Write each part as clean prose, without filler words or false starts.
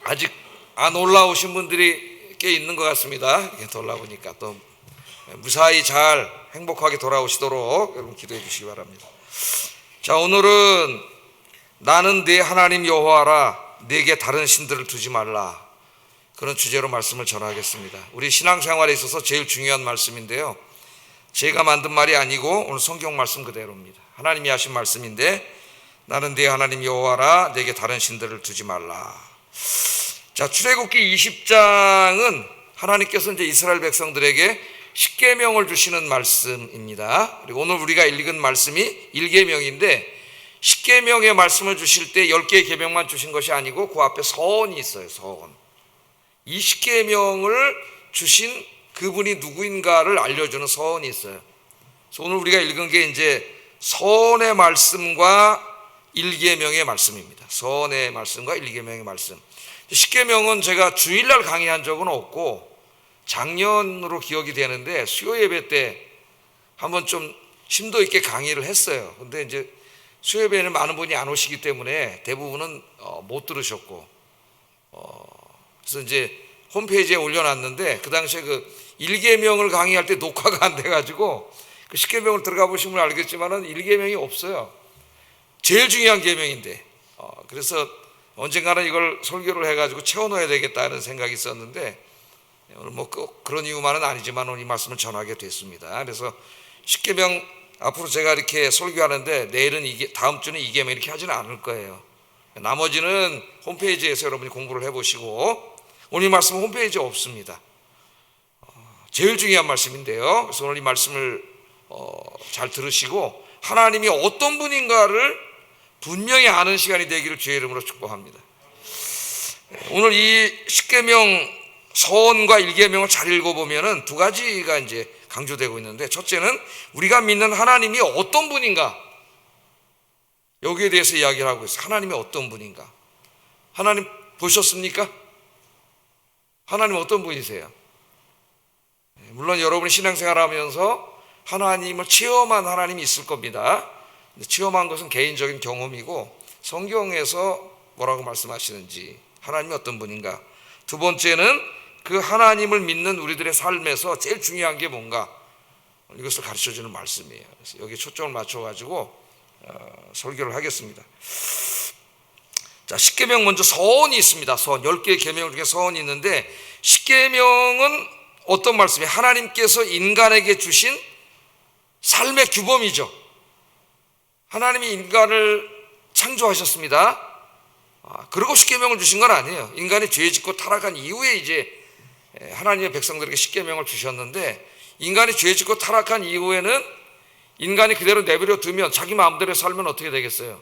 아직 안 올라오신 분들이 꽤 있는 것 같습니다. 이렇게 올라오니까 또 무사히 잘 행복하게 돌아오시도록 여러분 기도해 주시기 바랍니다. 자, 오늘은 나는 네 하나님 여호와라, 네게 다른 신들을 두지 말라, 그런 주제로 말씀을 전하겠습니다. 우리 신앙생활에 있어서 제일 중요한 말씀인데요, 제가 만든 말이 아니고 오늘 성경 말씀 그대로입니다. 하나님이 하신 말씀인데, 나는 네 하나님 여호와라, 네게 다른 신들을 두지 말라. 자, 출애굽기 20장은 하나님께서 이제 이스라엘 백성들에게 십계명을 주시는 말씀입니다. 그리고 오늘 우리가 읽은 말씀이 1계명인데, 십계명의 말씀을 주실 때 10개의 계명만 주신 것이 아니고 그 앞에 서언이 있어요. 서언. 이 십계명을 주신 그분이 누구인가를 알려주는 서언이 있어요. 그래서 오늘 우리가 읽은 게 이제 서언의 말씀과 1계명의 말씀입니다. 서언의 말씀과 1계명의 말씀. 십계명은 제가 주일날 강의한 적은 없고 작년으로 기억이 되는데 수요 예배 때 한번 좀 심도 있게 강의를 했어요. 근데 이제 수요 예배에는 많은 분이 안 오시기 때문에 대부분은 못 들으셨고, 그래서 이제 홈페이지에 올려놨는데 그 당시에 그 1계명을 강의할 때 녹화가 안 돼가지고 그 10계명을 들어가 보시면 알겠지만은 1계명이 없어요. 제일 중요한 계명인데, 그래서 언젠가는 이걸 설교를 해가지고 채워넣어야 되겠다는 생각이 있었는데, 오늘 뭐 꼭 그런 이유만은 아니지만 오늘 이 말씀을 전하게 됐습니다. 그래서 10계명 앞으로 제가 이렇게 설교하는데 내일은 다음 주는 2계명 이렇게 하지는 않을 거예요. 나머지는 홈페이지에서 여러분이 공부를 해보시고, 오늘 이 말씀은 홈페이지에 없습니다. 제일 중요한 말씀인데요. 그래서 오늘 이 말씀을 잘 들으시고 하나님이 어떤 분인가를 분명히 아는 시간이 되기를 주의 이름으로 축복합니다. 오늘 이 십계명 서언과 1계명을 잘 읽어보면은 두 가지가 이제 강조되고 있는데, 첫째는 우리가 믿는 하나님이 어떤 분인가, 여기에 대해서 이야기를 하고 있어요. 하나님이 어떤 분인가. 하나님 보셨습니까? 하나님 어떤 분이세요? 물론 여러분이 신앙생활 하면서 하나님을 체험한 하나님이 있을 겁니다. 체험한 것은 개인적인 경험이고, 성경에서 뭐라고 말씀하시는지, 하나님이 어떤 분인가. 두 번째는 그 하나님을 믿는 우리들의 삶에서 제일 중요한 게 뭔가, 이것을 가르쳐주는 말씀이에요. 그래서 여기에 초점을 맞춰가지고 설교를 하겠습니다. 자, 십계명 먼저 서언이 있습니다. 서언, 10개의 계명 중에 서언이 있는데, 십계명은 어떤 말씀이에요? 하나님께서 인간에게 주신 삶의 규범이죠. 하나님이 인간을 창조하셨습니다. 그리고 십계명을 주신 건 아니에요. 인간이 죄 짓고 타락한 이후에 이제 하나님의 백성들에게 십계명을 주셨는데, 인간이 죄 짓고 타락한 이후에는 인간이 그대로 내버려 두면, 자기 마음대로 살면 어떻게 되겠어요?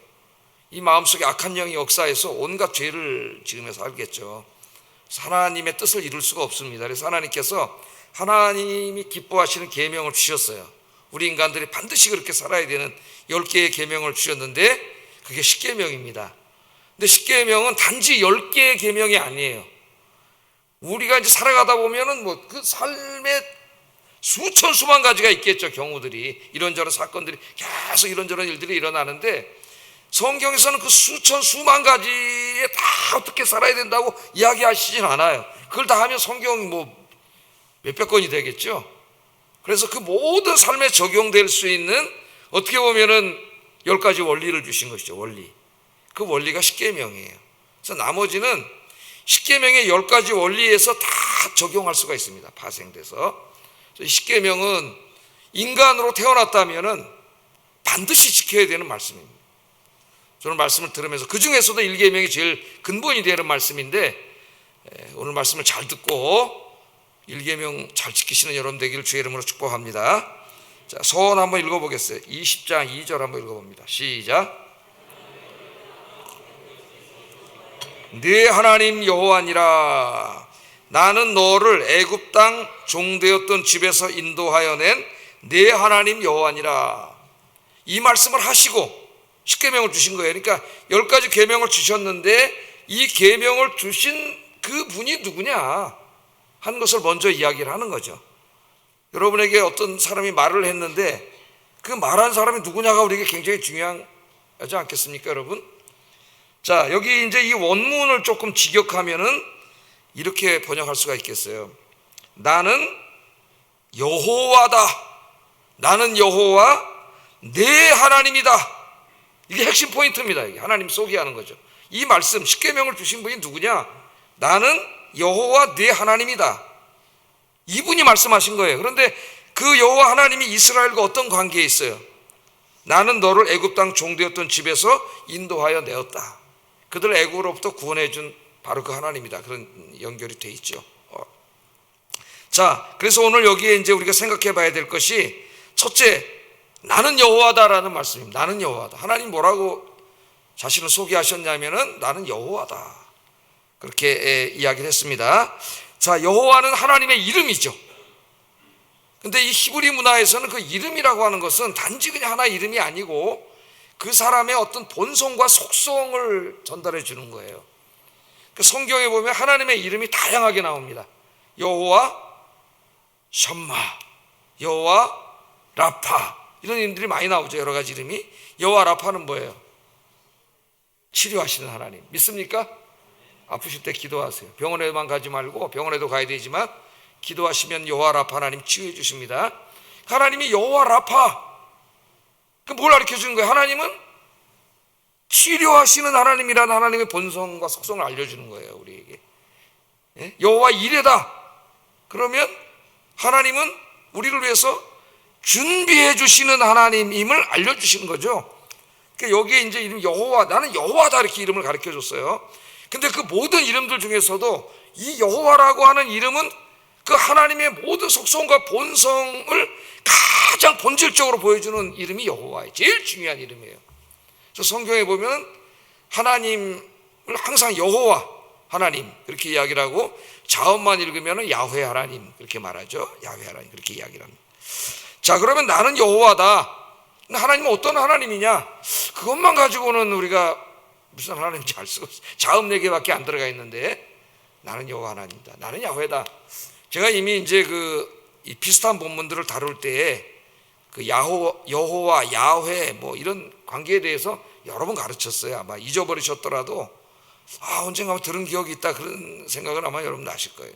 이 마음속에 악한 영이 역사해서 온갖 죄를 지으며 살겠죠. 하나님의 뜻을 이룰 수가 없습니다. 그래서 하나님께서 하나님이 기뻐하시는 계명을 주셨어요. 우리 인간들이 반드시 그렇게 살아야 되는 10개의 계명을 주셨는데, 그게 십계명입니다. 근데 십계명은 단지 10개의 계명이 아니에요. 우리가 이제 살아가다 보면은 뭐 그 삶에 수천 수만 가지가 있겠죠. 경우들이, 이런저런 사건들이 계속 이런저런 일들이 일어나는데, 성경에서는 그 수천 수만 가지에 다 어떻게 살아야 된다고 이야기하시진 않아요. 그걸 다 하면 성경이 뭐 몇백 권이 되겠죠. 그래서 그 모든 삶에 적용될 수 있는, 어떻게 보면은 10가지 원리를 주신 것이죠. 원리. 그 원리가 십계명이에요. 그래서 나머지는 십계명의 10가지 원리에서 다 적용할 수가 있습니다. 파생돼서. 십계명은 인간으로 태어났다면은 반드시 지켜야 되는 말씀입니다. 저는 말씀을 들으면서 그 중에서도 1계명이 제일 근본이 되는 말씀인데, 오늘 말씀을 잘 듣고 1계명 잘 지키시는 여러분 되기를 주의 이름으로 축복합니다. 자, 서언 한번 읽어보겠어요. 20장 2절 한번 읽어봅니다. 시작. 네 하나님 여호와니라, 나는 너를 애굽 땅 종되었던 집에서 인도하여 낸 네 하나님 여호와니라. 이 말씀을 하시고 십계명을 주신 거예요. 그러니까 10가지 계명을 주셨는데, 이 계명을 주신 그 분이 누구냐 하는 것을 먼저 이야기를 하는 거죠. 여러분에게 어떤 사람이 말을 했는데 그 말 한 사람이 누구냐가 우리에게 굉장히 중요하지 않겠습니까, 여러분? 자, 여기 이제 이 원문을 조금 직역하면은 이렇게 번역할 수가 있겠어요. 나는 여호와다. 나는 여호와 내 하나님이다. 이게 핵심 포인트입니다. 이게 하나님 소개하는 거죠. 이 말씀 십계명을 주신 분이 누구냐? 나는 여호와 내 하나님이다. 이분이 말씀하신 거예요. 그런데 그 여호와 하나님이 이스라엘과 어떤 관계에 있어요? 나는 너를 애굽 땅 종되었던 집에서 인도하여 내었다. 그들 애굽으로부터 구원해 준 바로 그 하나님이다. 그런 연결이 돼 있죠. 자, 그래서 오늘 여기에 이제 우리가 생각해 봐야 될 것이, 첫째, 나는 여호와다라는 말씀입니다. 나는 여호와다. 하나님 뭐라고 자신을 소개하셨냐면은 나는 여호와다. 그렇게 이야기를 했습니다. 자, 여호와는 하나님의 이름이죠. 근데 이 히브리 문화에서는 그 이름이라고 하는 것은 단지 그냥 하나의 이름이 아니고 그 사람의 어떤 본성과 속성을 전달해 주는 거예요. 그 성경에 보면 하나님의 이름이 다양하게 나옵니다. 여호와 샴마, 여호와 라파, 이런 이름들이 많이 나오죠. 여러 가지 이름이. 여호와 라파는 뭐예요? 치료하시는 하나님. 믿습니까? 아프실 때 기도하세요. 병원에만 가지 말고, 병원에도 가야 되지만 기도하시면 여호와 라파 하나님 치유해 주십니다. 하나님이 여호와 라파, 그 뭘 가르쳐 주는 거예요? 하나님은 치료하시는 하나님이라는 하나님의 본성과 속성을 알려주는 거예요, 우리에게. 여호와 이레다. 그러면 하나님은 우리를 위해서 준비해 주시는 하나님임을 알려주시는 거죠. 그러니까 여기에 이제 이름 여호와, 나는 여호와다, 이렇게 이름을 가르쳐 줬어요. 근데 그 모든 이름들 중에서도 이 여호와라고 하는 이름은 그 하나님의 모든 속성과 본성을 가장 본질적으로 보여주는 이름이 여호와예요. 제일 중요한 이름이에요. 그래서 성경에 보면 하나님을 항상 여호와 하나님 그렇게 이야기를 하고, 자음만 읽으면 야훼 하나님 그렇게 말하죠. 야훼 하나님 그렇게 이야기를 합니다. 자, 그러면 나는 여호와다. 하나님은 어떤 하나님이냐? 그것만 가지고는 우리가 무슨 하나님인지 알 수가 없어요. 자음 4개밖에 안 들어가 있는데 나는 여호와 하나님이다. 나는 야훼다. 제가 이미 이제 이 비슷한 본문들을 다룰 때에 그 여호와, 야훼 뭐 이런 관계에 대해서 여러 번 가르쳤어요. 아마 잊어버리셨더라도 언젠가 들은 기억이 있다, 그런 생각은 아마 여러분 나실 거예요.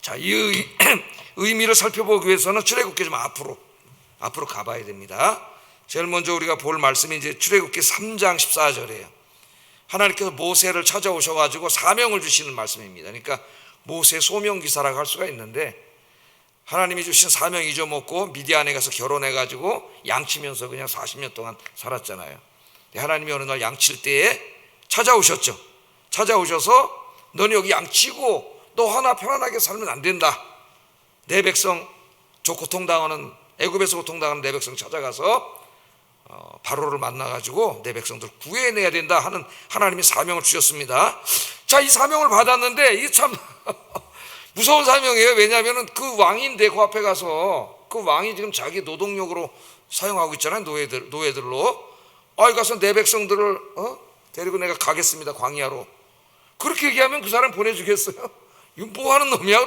자, 이 의미를 살펴보기 위해서는 출애굽기 좀 앞으로 가봐야 됩니다. 제일 먼저 우리가 볼 말씀이 이제 출애굽기 3장 14절이에요. 하나님께서 모세를 찾아오셔가지고 사명을 주시는 말씀입니다. 그러니까 모세 소명기사라고 할 수가 있는데, 하나님이 주신 사명 잊어먹고 미디안에 가서 결혼해가지고 양치면서 그냥 40년 동안 살았잖아요. 하나님이 어느 날 양칠 때에 찾아오셨죠. 찾아오셔서 너는 여기 양치고 너 하나 편안하게 살면 안 된다. 내 백성, 저 고통당하는, 애굽에서 고통당하는 내 백성 찾아가서 바로를 만나가지고 내 백성들 구해내야 된다 하는 하나님이 사명을 주셨습니다. 자, 이 사명을 받았는데 이게 참 무서운 사명이에요. 왜냐하면 그 왕인데 그 앞에 가서 그 왕이 지금 자기 노동력으로 사용하고 있잖아요. 노예들로. 가서 내 백성들을 데리고 내가 가겠습니다, 광야로. 그렇게 얘기하면 그 사람 보내주겠어요? 이거 뭐 하는 놈이야?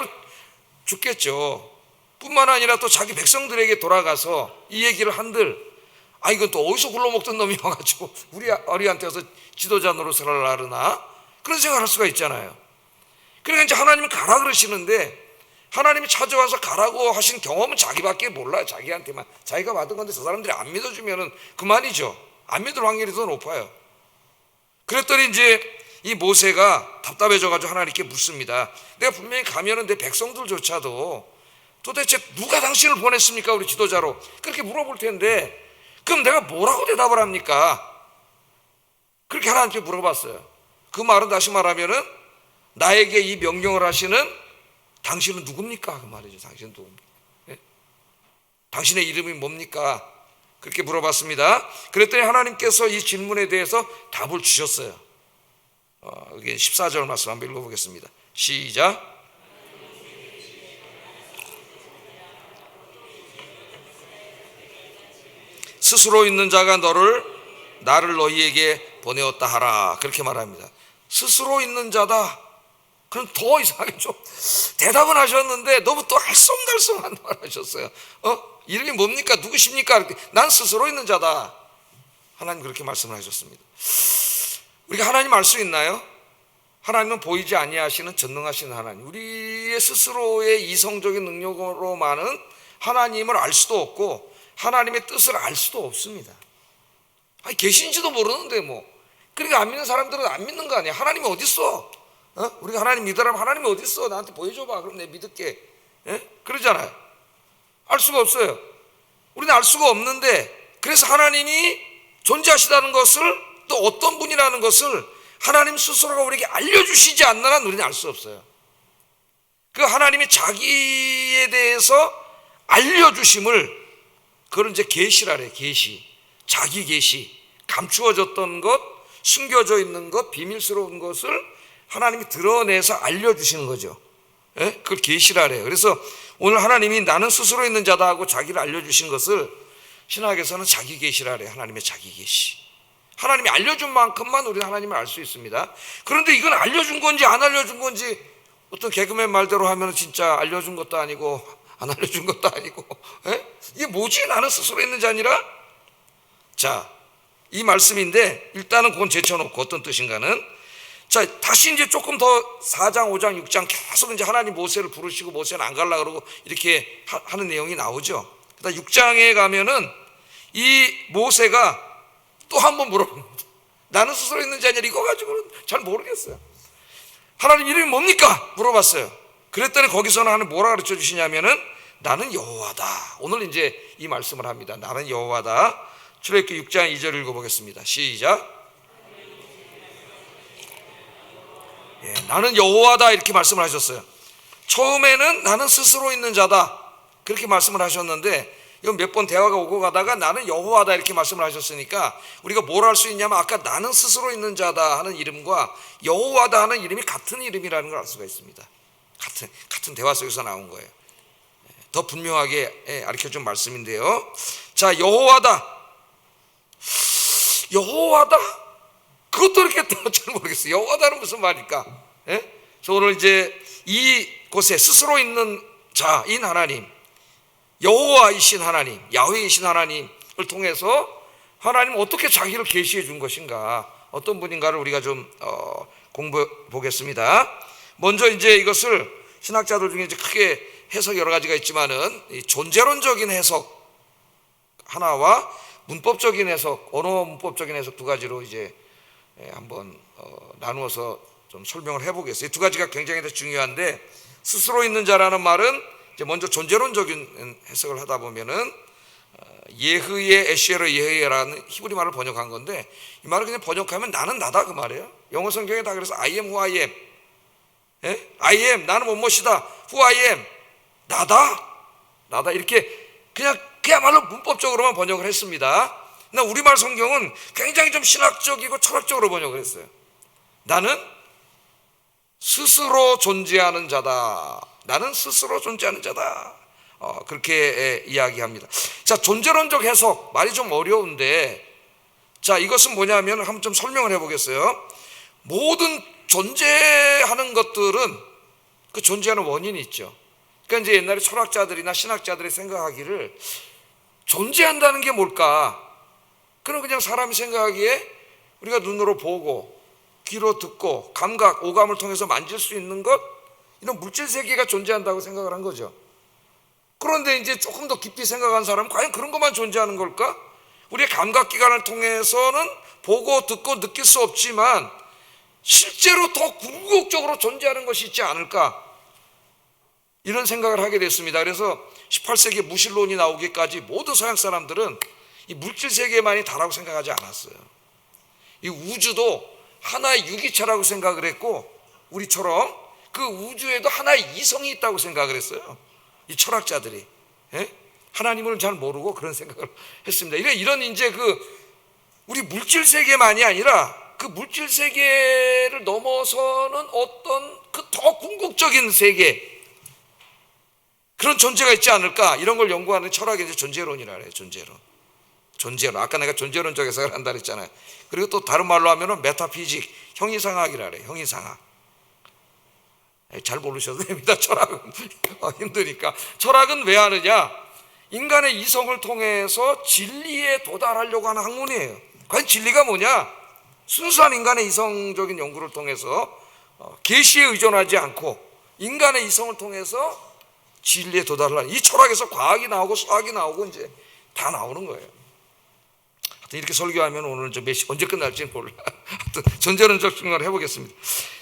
죽겠죠. 뿐만 아니라 또 자기 백성들에게 돌아가서 이 얘기를 한들, 이건 또 어디서 굴러먹던 놈이 와가지고 우리한테 와서 지도자 노릇을 하려나? 그런 생각을 할 수가 있잖아요. 그러니까 이제 하나님은 가라 그러시는데, 하나님이 찾아와서 가라고 하신 경험은 자기밖에 몰라요. 자기한테만. 자기가 받은 건데 저 사람들이 안 믿어주면은 그만이죠. 안 믿을 확률이 더 높아요. 그랬더니 이제 이 모세가 답답해져가지고 하나님께 묻습니다. 내가 분명히 가면은 내 백성들조차도 도대체 누가 당신을 보냈습니까? 우리 지도자로. 그렇게 물어볼 텐데, 그럼 내가 뭐라고 대답을 합니까? 그렇게 하나님께 물어봤어요. 그 말은 다시 말하면은 나에게 이 명령을 하시는 당신은 누굽니까? 그 말이죠. 당신은 누굽니까? 예? 당신의 이름이 뭡니까? 그렇게 물어봤습니다. 그랬더니 하나님께서 이 질문에 대해서 답을 주셨어요. 이게 14절 말씀 한번 읽어보겠습니다. 시작. 스스로 있는 자가 나를 너희에게 보내었다 하라. 그렇게 말합니다. 스스로 있는 자다. 그럼 더 이상하게 좀 대답은 하셨는데 너무 또 알쏭달쏭한 말 하셨어요. 이름이 뭡니까? 누구십니까? 난 스스로 있는 자다. 하나님 그렇게 말씀을 하셨습니다. 우리가 하나님 알 수 있나요? 하나님은 보이지 아니하시는 전능하신 하나님, 우리의 스스로의 이성적인 능력으로만은 하나님을 알 수도 없고 하나님의 뜻을 알 수도 없습니다. 아니, 계신지도 모르는데 뭐. 그러니까 안 믿는 사람들은 안 믿는 거 아니야. 하나님이 어디 있어? 우리가 하나님 믿으라면 하나님이 어디 있어? 나한테 보여줘봐. 그럼 내가 믿을게. 그러잖아요. 알 수가 없어요. 우리는 알 수가 없는데, 그래서 하나님이 존재하시다는 것을, 또 어떤 분이라는 것을 하나님 스스로가 우리에게 알려주시지 않는 한 우리는 알 수 없어요. 그 하나님이 자기에 대해서 알려주심을, 그걸 이제 계시라래. 계시, 자기 계시, 감추어졌던 것, 숨겨져 있는 것, 비밀스러운 것을 하나님이 드러내서 알려주시는 거죠. 그걸 계시라래요. 그래서 오늘 하나님이 나는 스스로 있는 자다 하고 자기를 알려주신 것을 신학에서는 자기 계시라래. 하나님의 자기 계시. 하나님이 알려준 만큼만 우리는 하나님을 알 수 있습니다. 그런데 이건 알려준 건지 안 알려준 건지, 어떤 개그맨 말대로 하면 진짜 알려준 것도 아니고 안 알려준 것도 아니고, 이게 뭐지? 나는 스스로 있는 자니라? 자, 이 말씀인데 일단은 그건 제쳐놓고 어떤 뜻인가는, 자, 다시 이제 조금 더 4장, 5장, 6장 계속 이제 하나님 모세를 부르시고 모세는 안 갈라 그러고 이렇게 하는 내용이 나오죠. 그다음 6장에 가면은 이 모세가 또 한 번 물어봅니다. 나는 스스로 있는 자냐? 이거 가지고는 잘 모르겠어요. 하나님 이름이 뭡니까? 물어봤어요. 그랬더니 거기서는 하나님 뭐라 가르쳐 주시냐면은 나는 여호와다. 오늘 이제 이 말씀을 합니다. 나는 여호와다. 출애굽기 6장 2절 읽어보겠습니다. 시작. 나는 여호와다 이렇게 말씀을 하셨어요. 처음에는 나는 스스로 있는 자다 그렇게 말씀을 하셨는데, 이건 몇 번 대화가 오고 가다가 나는 여호와다 이렇게 말씀을 하셨으니까 우리가 뭘 할 수 있냐면, 아까 나는 스스로 있는 자다 하는 이름과 여호와다 하는 이름이 같은 이름이라는 걸 알 수가 있습니다. 같은 대화 속에서 나온 거예요. 더 분명하게 가르쳐준 말씀인데요. 자, 여호와다. 그것도 이렇게 잘 모르겠어요. 여호와다는 무슨 말일까? 그래서 오늘 이제 이곳에 스스로 있는 자인 하나님, 여호와이신 하나님, 야훼이신 하나님을 통해서 하나님은 어떻게 자기를 계시해 준 것인가, 어떤 분인가를 우리가 좀 공부해 보겠습니다. 먼저 이제 이것을 신학자들 중에 이제 크게 해석 여러 가지가 있지만은, 이 존재론적인 해석 하나와 문법적인 해석, 언어 문법적인 해석 두 가지로 이제 한번 나누어서 좀 설명을 해보겠어요. 이 두 가지가 굉장히 중요한데, 스스로 있는 자라는 말은 이제 먼저 존재론적인 해석을 하다 보면은 예흐예 에시에로 예흐예라는 히브리 말을 번역한 건데, 이 말을 그냥 번역하면 나는 나다 그 말이에요. 영어 성경에 다 그래서 I am who I am, I am 나는 뭐뭐시다, who I am 나다 이렇게 그야말로 문법적으로만 번역을 했습니다. 근데 우리말 성경은 굉장히 좀 신학적이고 철학적으로 번역을 했어요. 나는 스스로 존재하는 자다. 나는 스스로 존재하는 자다. 그렇게 이야기합니다. 자, 존재론적 해석 말이 좀 어려운데, 자, 이것은 뭐냐면 한번 좀 설명을 해보겠어요. 모든 존재하는 것들은 그 존재하는 원인이 있죠. 그러니까 이제 옛날에 철학자들이나 신학자들이 생각하기를 존재한다는 게 뭘까? 그럼 그냥 사람이 생각하기에 우리가 눈으로 보고 귀로 듣고 감각, 오감을 통해서 만질 수 있는 것, 이런 물질 세계가 존재한다고 생각을 한 거죠. 그런데 이제 조금 더 깊이 생각한 사람은 과연 그런 것만 존재하는 걸까? 우리의 감각기관을 통해서는 보고 듣고 느낄 수 없지만 실제로 더 궁극적으로 존재하는 것이 있지 않을까? 이런 생각을 하게 됐습니다. 그래서 18세기 무신론이 나오기까지 모든 서양 사람들은 이 물질 세계만이 다라고 생각하지 않았어요. 이 우주도 하나의 유기체라고 생각을 했고, 우리처럼 그 우주에도 하나의 이성이 있다고 생각을 했어요. 이 철학자들이 하나님을 잘 모르고 그런 생각을 했습니다. 이런 이제 우리 물질 세계만이 아니라 그 물질 세계를 넘어서는 어떤 그 더 궁극적인 세계, 그런 존재가 있지 않을까, 이런 걸 연구하는 철학이 이제 존재론이라 해요. 존재론. 아까 내가 존재론적 해석을 한다 그랬잖아요. 그리고 또 다른 말로 하면은 메타피직, 형이상학이라 그래요. 형이상학. 잘 모르셔도 됩니다. 철학은 힘드니까. 철학은 왜 하느냐? 인간의 이성을 통해서 진리에 도달하려고 하는 학문이에요. 과연 진리가 뭐냐? 순수한 인간의 이성적인 연구를 통해서 계시에 의존하지 않고 인간의 이성을 통해서 진리에 도달하는, 이 철학에서 과학이 나오고 수학이 나오고 이제 다 나오는 거예요. 하여튼 이렇게 설교하면 오늘 좀 언제 끝날지는 몰라. 하여튼 존재론적 증명을 해보겠습니다.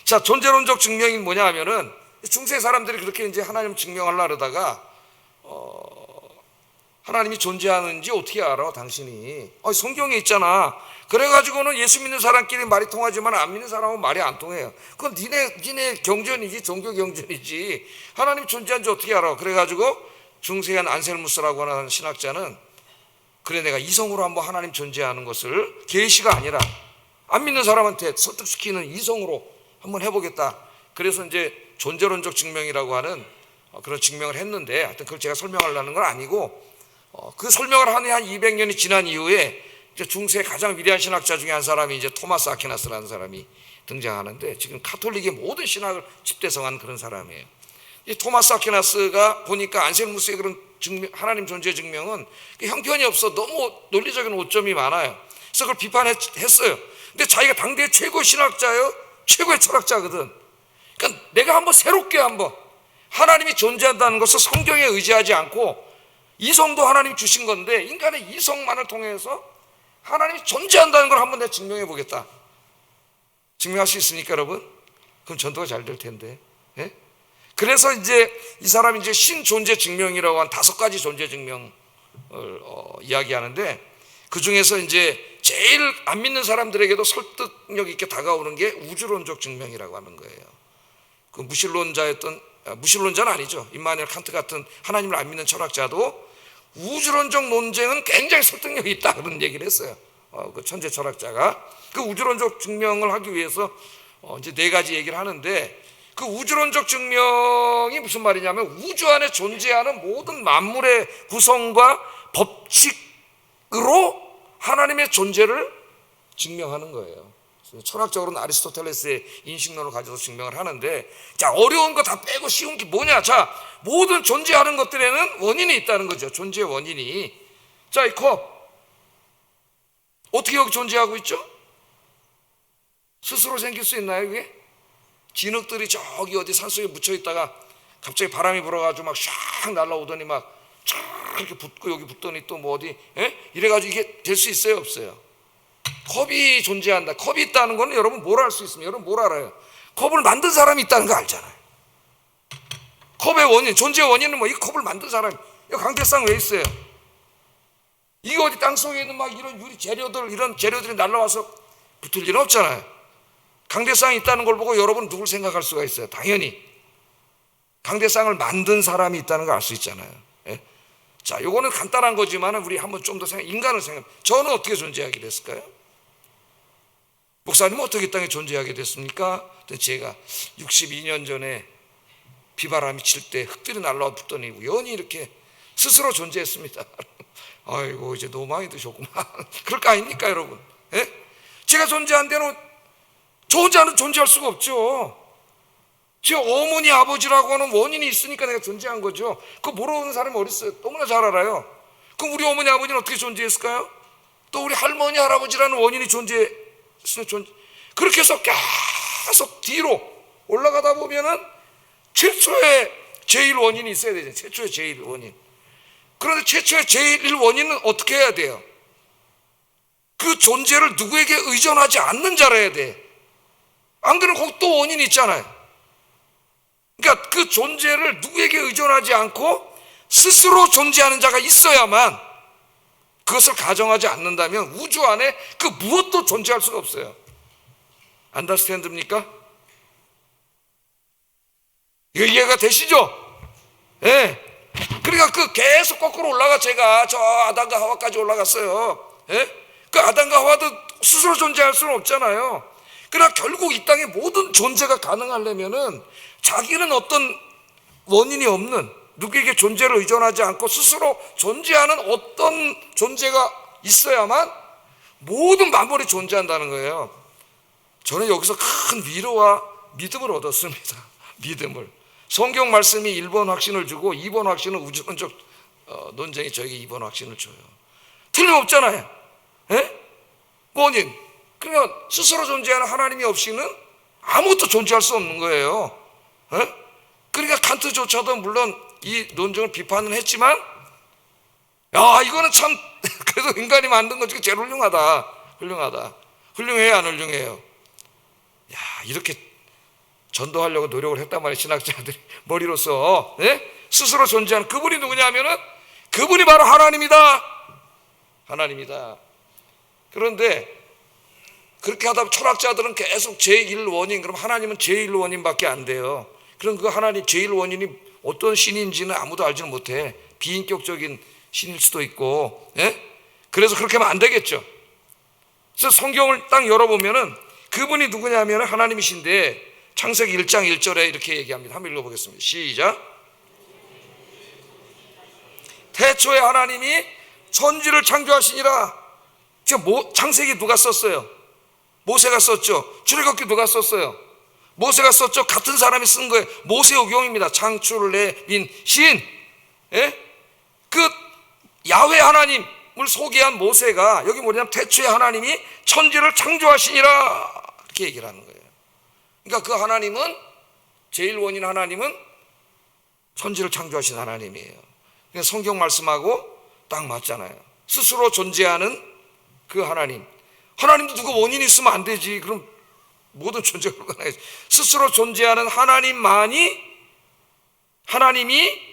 자, 존재론적 증명이 뭐냐 하면은, 중세 사람들이 그렇게 이제 하나님 증명하려고 하다가 하나님이 존재하는지 어떻게 알아 당신이? 성경에 있잖아. 그래가지고는 예수 믿는 사람끼리 말이 통하지만 안 믿는 사람은 말이 안 통해요. 그건 니네 경전이지, 종교 경전이지. 하나님 존재한지 어떻게 알아? 그래가지고 중세한 안셀무스라고 하는 신학자는, 그래 내가 이성으로 한번 하나님 존재하는 것을, 계시가 아니라 안 믿는 사람한테 설득시키는 이성으로 한번 해보겠다. 그래서 이제 존재론적 증명이라고 하는 그런 증명을 했는데, 하여튼 그걸 제가 설명하려는 건 아니고, 그 설명을 한 200년이 지난 이후에 이제 중세 가장 위대한 신학자 중에 한 사람이 이제 토마스 아퀴나스라는 사람이 등장하는데, 지금 카톨릭의 모든 신학을 집대성한 그런 사람이에요. 이 토마스 아퀴나스가 보니까 안셀무스의 그런 하나님 존재 증명은 형편이 없어, 너무 논리적인 오점이 많아요. 그래서 그걸 비판했어요. 근데 자기가 당대의 최고의 신학자예요, 최고의 철학자거든. 그러니까 내가 한번 새롭게 한번 하나님이 존재한다는 것을 성경에 의지하지 않고, 이성도 하나님이 주신 건데 인간의 이성만을 통해서 하나님이 존재한다는 걸 한번 내가 증명해 보겠다. 증명할 수 있습니까, 여러분? 그럼 전도가 잘 될 텐데. 예? 그래서 이제 이 사람이 이제 신존재 증명이라고 한 5가지 존재 증명을 이야기하는데, 그 중에서 이제 제일 안 믿는 사람들에게도 설득력 있게 다가오는 게 우주론적 증명이라고 하는 거예요. 그 무신론자는 아니죠. 임마누엘 칸트 같은 하나님을 안 믿는 철학자도 우주론적 논쟁은 굉장히 설득력이 있다, 그런 얘기를 했어요. 그 천재 철학자가 그 우주론적 증명을 하기 위해서 이제 4가지 얘기를 하는데, 그 우주론적 증명이 무슨 말이냐면, 우주 안에 존재하는 모든 만물의 구성과 법칙으로 하나님의 존재를 증명하는 거예요. 철학적으로는 아리스토텔레스의 인식론을 가져서 증명을 하는데, 자, 어려운 거 다 빼고 쉬운 게 뭐냐? 자, 모든 존재하는 것들에는 원인이 있다는 거죠. 존재의 원인이. 자, 이 컵 어떻게 여기 존재하고 있죠? 스스로 생길 수 있나요, 이게? 진흙들이 저기 어디 산속에 묻혀 있다가 갑자기 바람이 불어가지고 막 샥 날라오더니 막 촥 이렇게 붙고 여기 붙더니 또 뭐 어디, 이래가지고 이게 될 수 있어요, 없어요? 컵이 존재한다. 컵이 있다는 거는 여러분 뭘 알 수 있습니까? 여러분 뭘 알아요? 컵을 만든 사람이 있다는 거 알잖아요. 컵의 원인, 존재의 원인은 뭐 이 컵을 만든 사람. 이 강대상 왜 있어요? 이게 어디 땅속에 있는 막 이런 유리 재료들, 이런 재료들이 날라와서 붙을 일은 없잖아요. 강대상이 있다는 걸 보고 여러분 누굴 생각할 수가 있어요? 당연히 강대상을 만든 사람이 있다는 걸 알 수 있잖아요. 예? 자, 요거는 간단한 거지만 우리 한번 좀 더 인간을 저는 어떻게 존재하게 됐을까요? 목사님은 어떻게 땅에 존재하게 됐습니까? 제가 62년 전에 비바람이 칠 때 흙들이 날라와 붙더니 우연히 이렇게 스스로 존재했습니다. 아이고, 이제 너무 많이 드셨구만. 그럴 거 아닙니까, 여러분? 예? 제가 존재한 데는 저 혼자는 존재할 수가 없죠. 제 어머니 아버지라고 하는 원인이 있으니까 내가 존재한 거죠. 그거 모르는 사람이 어디 있어요? 너무나 잘 알아요. 그럼 우리 어머니 아버지는 어떻게 존재했을까요? 또 우리 할머니 할아버지라는 원인이 그렇게 해서 계속 뒤로 올라가다 보면은 최초의 제일 원인이 있어야 되죠. 최초의 제일 원인. 그런데 최초의 제일 원인은 어떻게 해야 돼요? 그 존재를 누구에게 의존하지 않는 자라야 돼. 안 그러면 거기 또 원인이 있잖아요. 그러니까 그 존재를 누구에게 의존하지 않고 스스로 존재하는 자가 있어야만, 그것을 가정하지 않는다면 우주 안에 그 무엇도 존재할 수가 없어요. 안더스탠드입니까? 이거 이해가 되시죠? 예. 그러니까 그 계속 거꾸로 제가 저 아담과 하와까지 올라갔어요. 예? 그 아담과 하와도 스스로 존재할 수는 없잖아요. 그러나 결국 이 땅의 모든 존재가 가능하려면은 자기는 어떤 원인이 없는, 누구에게 존재를 의존하지 않고 스스로 존재하는 어떤 존재가 있어야만 모든 만물이 존재한다는 거예요. 저는 여기서 큰 위로와 믿음을 얻었습니다. 믿음을. 성경 말씀이 1번 확신을 주고 2번 확신은 우주론적 논쟁이 저에게 2번 확신을 줘요. 틀림없잖아요. 예? 원인. 그러니까 스스로 존재하는 하나님이 없이는 아무것도 존재할 수 없는 거예요. 그러니까 칸트조차도 물론 이 논증을 비판은 했지만, 야, 이거는 참 그래도 인간이 만든 것 중에 제일 훌륭하다. 훌륭해요, 안 훌륭해요? 야, 이렇게 전도하려고 노력을 했단 말이에요, 신학자들이 머리로서. 스스로 존재하는 그분이 누구냐면은 그분이 바로 하나님이다. 그런데 그렇게 하다 보면 철학자들은 계속 제1원인, 그럼 하나님은 제1원인밖에 안 돼요. 그럼 그 하나님 제1원인이 어떤 신인지는 아무도 알지는 못해. 비인격적인 신일 수도 있고. 그래서 그렇게 하면 안 되겠죠. 그래서 성경을 딱 열어보면은 그분이 누구냐면 하나님이신데, 창세기 1장 1절에 이렇게 얘기합니다. 한번 읽어보겠습니다. 시작. 태초에 하나님이 천지를 창조하시니라. 지금 창세기 누가 썼어요? 모세가 썼죠. 출애굽기 누가 썼어요? 모세가 썼죠. 같은 사람이 쓴 거예요. 모세오경입니다. 창출 내민 신. 그 야훼 하나님을 소개한 모세가 여기 뭐냐면 태초에 하나님이 천지를 창조하시니라 이렇게 얘기를 하는 거예요. 그러니까 그 하나님은, 제1원인 하나님은 천지를 창조하신 하나님이에요. 그러니까 성경 말씀하고 딱 맞잖아요. 스스로 존재하는 그 하나님도 누가 원인이 있으면 안 되지. 그럼 모든 존재가 불가능하지. 스스로 존재하는 하나님이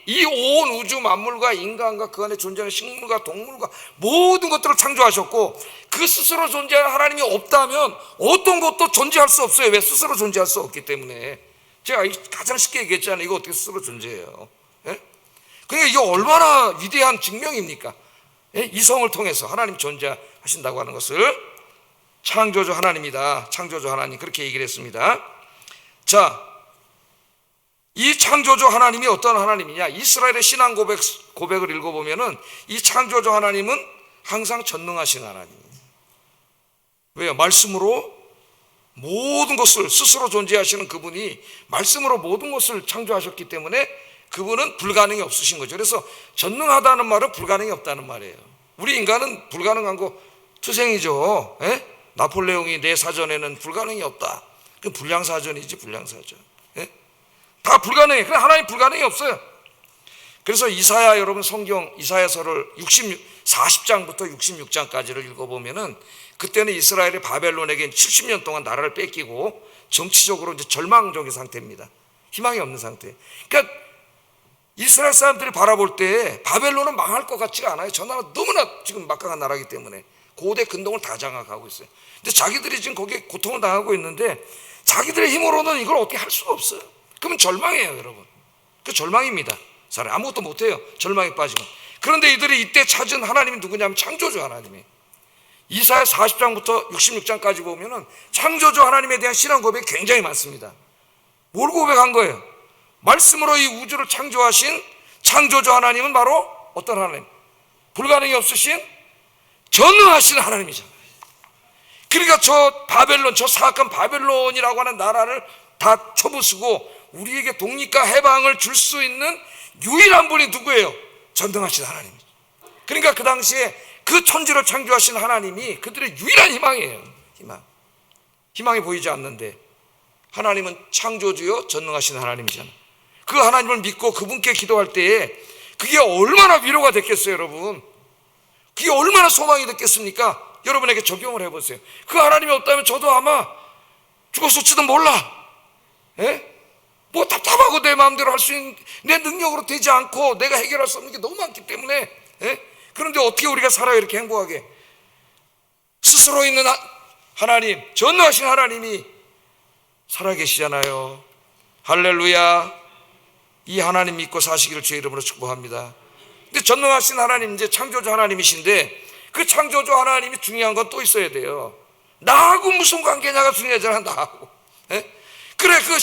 이 온 우주 만물과 인간과 그 안에 존재하는 식물과 동물과 모든 것들을 창조하셨고, 그 스스로 존재하는 하나님이 없다면 어떤 것도 존재할 수 없어요. 왜? 스스로 존재할 수 없기 때문에. 제가 가장 쉽게 얘기했잖아요. 이거 어떻게 스스로 존재해요? 그러니까 이게 얼마나 위대한 증명입니까? 이성을 통해서 하나님 존재하신다고 하는 것을. 창조주 하나님이다. 창조주 하나님, 그렇게 얘기를 했습니다. 자, 이 창조주 하나님이 어떤 하나님이냐? 이스라엘의 신앙 고백을 읽어보면은 이 창조주 하나님은 항상 전능하신 하나님이에요. 왜요? 말씀으로 모든 것을, 스스로 존재하시는 그분이 말씀으로 모든 것을 창조하셨기 때문에 그분은 불가능이 없으신 거죠. 그래서 전능하다는 말은 불가능이 없다는 말이에요. 우리 인간은 불가능한 거 투생이죠. 나폴레옹이 내 사전에는 불가능이 없다. 그 불량사전이지, 불량사전. 다 불가능해. 그러나 하나님 불가능이 없어요. 그래서 이사야, 여러분 성경 이사야서를 40장부터 66장까지를 읽어보면은 그때는 이스라엘이 바벨론에게 70년 동안 나라를 뺏기고 정치적으로 이제 절망적인 상태입니다. 희망이 없는 상태. 그러니까 이스라엘 사람들이 바라볼 때 바벨론은 망할 것 같지가 않아요. 저 나라 너무나 지금 막강한 나라이기 때문에 고대 근동을 다 장악하고 있어요. 근데 자기들이 지금 거기에 고통을 당하고 있는데 자기들의 힘으로는 이걸 어떻게 할 수가 없어요. 그러면 절망이에요, 여러분. 그 절망입니다. 사람 아무것도 못해요. 절망에 빠지면. 그런데 이들이 이때 찾은 하나님이 누구냐면 창조주 하나님이에요. 이사야 40장부터 66장까지 보면은 창조주 하나님에 대한 신앙 고백이 굉장히 많습니다. 뭘 고백한 거예요? 말씀으로 이 우주를 창조하신 창조주 하나님은 바로 어떤 하나님? 불가능이 없으신 전능하신 하나님이잖아요. 그러니까 저 바벨론, 저 사악한 바벨론이라고 하는 나라를 다 쳐부수고 우리에게 독립과 해방을 줄 수 있는 유일한 분이 누구예요? 전능하신 하나님이죠. 그러니까 그 당시에 그 천지를 창조하신 하나님이 그들의 유일한 희망이에요. 희망이 보이지 않는데 하나님은 창조주요 전능하신 하나님이잖아요. 그 하나님을 믿고 그분께 기도할 때에 그게 얼마나 위로가 됐겠어요, 여러분. 그게 얼마나 소망이 됐겠습니까? 여러분에게 적용을 해보세요. 그 하나님이 없다면 저도 아마 죽었을지도 몰라. 뭐 답답하고 내 마음대로 할 수 있는, 내 능력으로 되지 않고 내가 해결할 수 없는 게 너무 많기 때문에. 그런데 어떻게 우리가 살아요, 이렇게 행복하게? 스스로 있는 하나님, 전능하신 하나님이 살아계시잖아요. 할렐루야. 이 하나님 믿고 사시기를 주의 이름으로 축복합니다. 근데 전능하신 하나님, 이제 창조주 하나님이신데 그 창조주 하나님이 중요한 건 또 있어야 돼요. 나하고 무슨 관계냐가 중요하잖아, 나하고. 그래, 그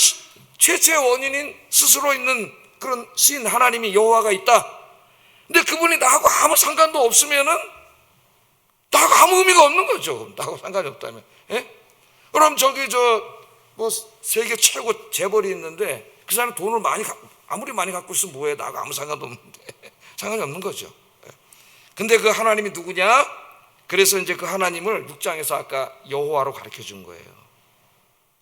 최초의 원인인 스스로 있는 그런 신 하나님이 여호와가 있다. 근데 그분이 나하고 아무 상관도 없으면은 나하고 아무 의미가 없는 거죠. 나하고 상관이 없다면. 그럼 저기 뭐 세계 최고 재벌이 있는데 그 사람이 돈을 아무리 많이 갖고 있으면 뭐해? 나하고 아무 상관도 없는데 상관이 없는 거죠. 근데 그 하나님이 누구냐? 그래서 이제 그 하나님을 6장에서 아까 여호와로 가르쳐 준 거예요.